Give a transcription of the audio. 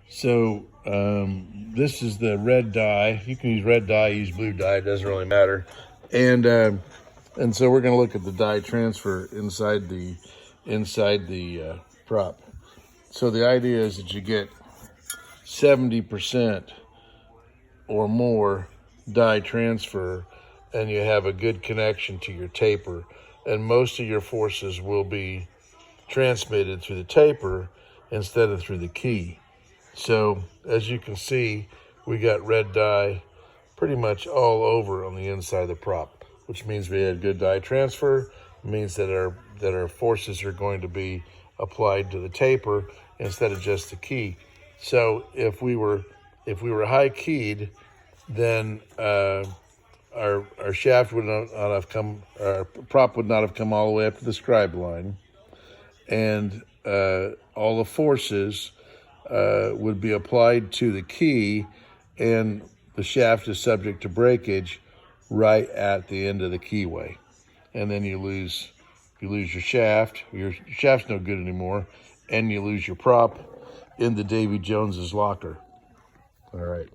So this is the red dye. You can use red dye, use blue dye, it doesn't really matter. And so we're going to look at the dye transfer inside the prop. So the idea is that you get 70% or more dye transfer, and you have a good connection to your taper, and most of your forces will be transmitted through the taper instead of through the key. So as you can see, we got red dye pretty much all over on the inside of the prop, which means we had good dye transfer. It means that our forces are going to be applied to the taper instead of just the key. So if we were high keyed, then our shaft would not have come, our prop would not have come all the way up to the scribe line, and all the forces would be applied to the key, and the shaft is subject to breakage right at the end of the keyway, and then you lose your shaft. Your shaft's no good anymore, and you lose your prop in the Davy Jones's locker. All right.